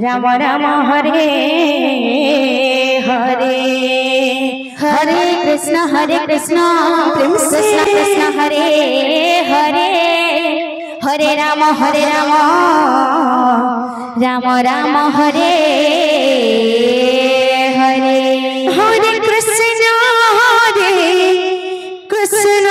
राम राम हरे हरे हरे कृष्ण कृष्ण कृष्ण हरे हरे हरे राम राम राम हरे हरे हरे कृष्ण कृष्ण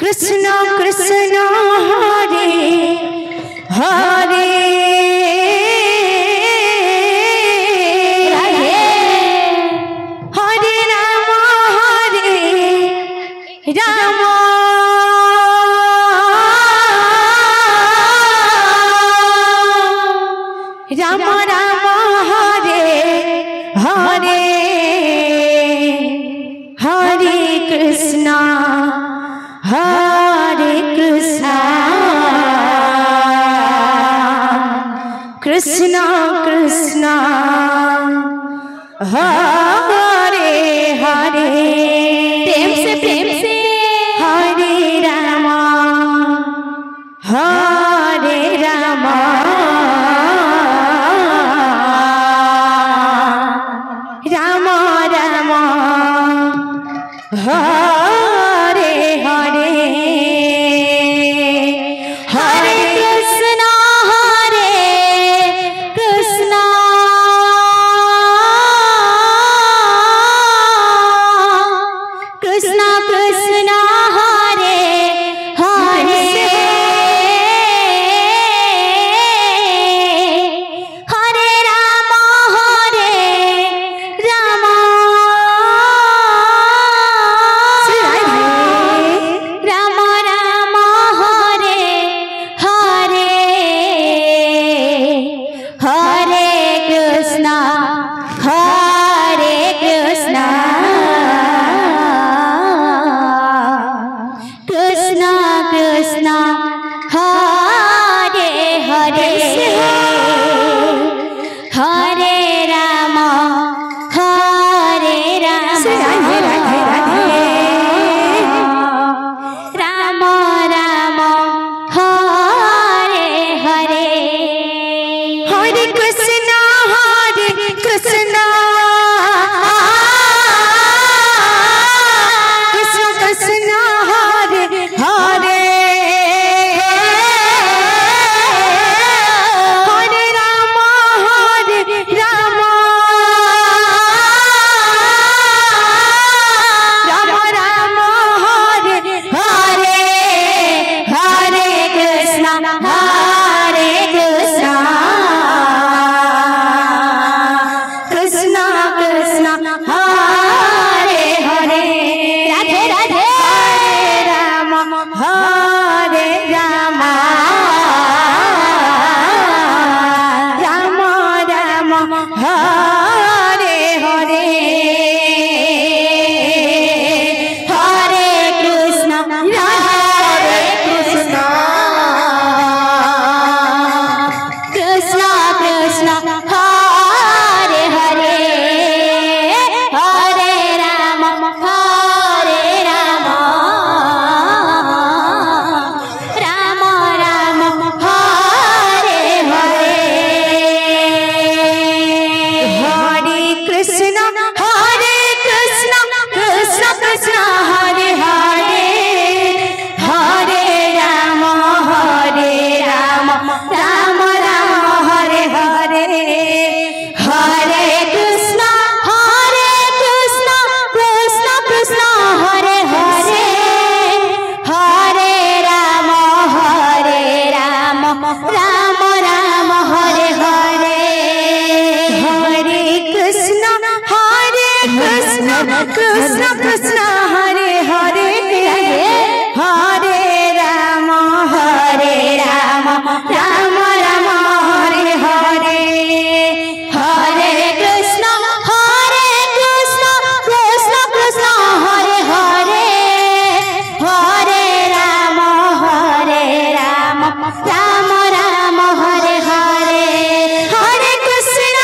कृष्ण कृष्ण हरे हरे हरे राम राम राम हरे हरे हरे कृष्ण कृष्ण कृष्ण हरे हरे प्रेम से हरे राम राम राम हरे हरे हरे कृष्ण कृष्ण कृष्ण कृष्ण हरे हरे हरे राम राम राम हरे हरे हरे कृष्ण कृष्ण कृष्ण हरे हरे हरे राम राम राम हरे हरे हरे कृष्ण कृष्ण कृष्ण हरे हरे हरे राम राम राम हरे हरे हरे कृष्ण कृष्ण कृष्ण हरे हरे राधे राधे राम राम राम राम हरे हरे हरे कृष्ण कृष्ण कृष्ण हरे हरे हरे राम राम राम हरे हरे हरे कृष्ण कृष्ण कृष्ण हरे हरे हरे राम राम राम हरे हरे हरे कृष्ण कृष्ण कृष्ण हरे हरे हरे राम राम राम हरे हरे हरे कृष्ण कृष्ण कृष्ण हरे हरे हरे राम राम राम हरे हरे हरे कृष्ण कृष्ण कृष्ण हरे हरे हरे राम राम राम हरे हरे हरे कृष्ण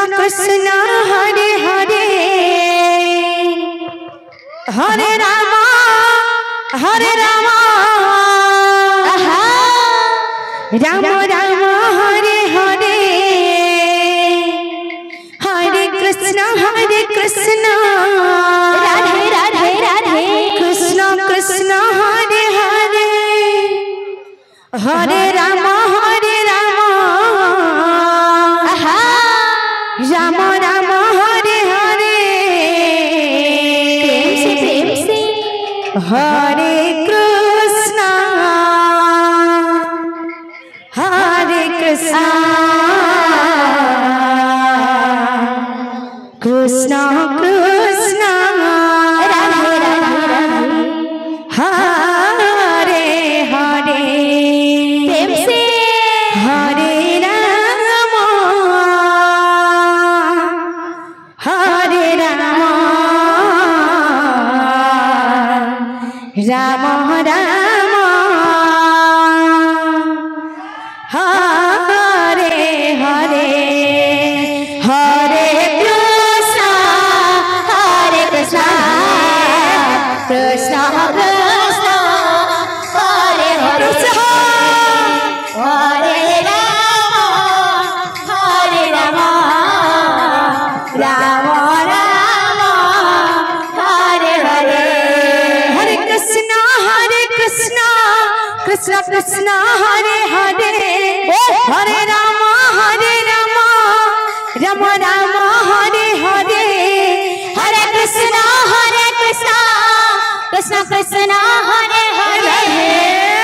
कृष्ण हरे हरे हरे राम राम राम हरे हरे हरे कृष्ण राधे राधे राधे कृष्ण कृष्ण हरे हरे हरे राम राम राम हरे हरे प्रेम से हरे कृष्ण कृष्ण कृष्ण राधे राधे हरे हरे प्रेम से हरे राम राम राम हरे हरे हरे कृष्ण कृष्ण कृष्ण हरे हरे हरे राम राम राम हरे हरे हरे कृष्ण कृष्ण कृष्ण हरे हरे हरे राम राम राम हरे हरे हरे कृष्ण कृष्ण कृष्ण हरे हरे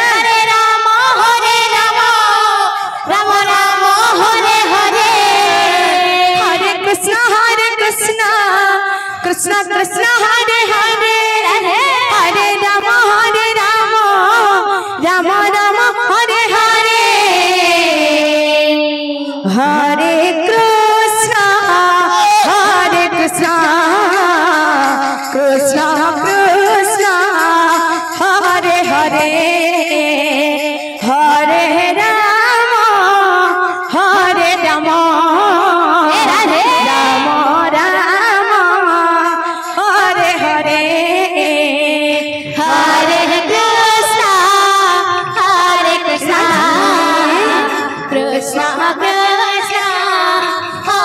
हरे राम राम राम हरे हरे हरे कृष्ण कृष्ण कृष्ण हरे हरे हरे राम राम राम हरे हरे हरे कृष्ण कृष्ण कृष्ण हरे हरे हरे राम राम राम हरे हरे हरे कृष्ण कृष्ण कृष्ण हरे हरे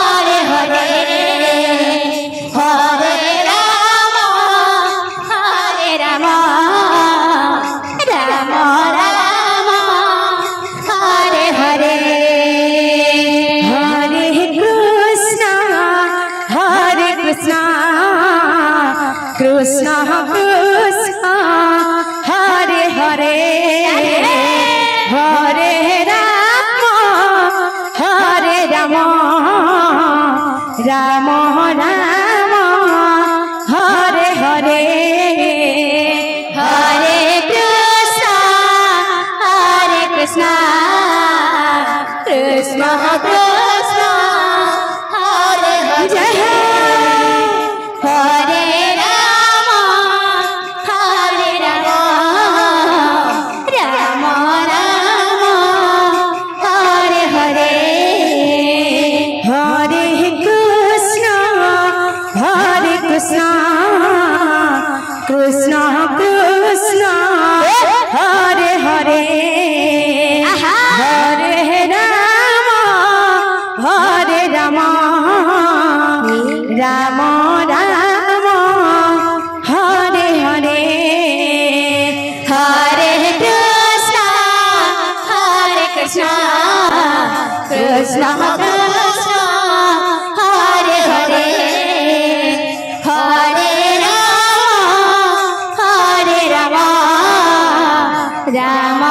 हरे राम राम राम हरे हरे हरे कृष्ण कृष्ण कृष्ण हरे हरे हरे राम राम राम हरे हरे हरे कृष्ण कृष्ण कृष्ण हरे हरे हरे राम राम राम हरे हरे हरे कृष्ण कृष्ण कृष्ण हरे हरे हरे राम राम राम हरे हरे हरे कृष्ण कृष्ण कृष्ण हरे हरे हरे राम राम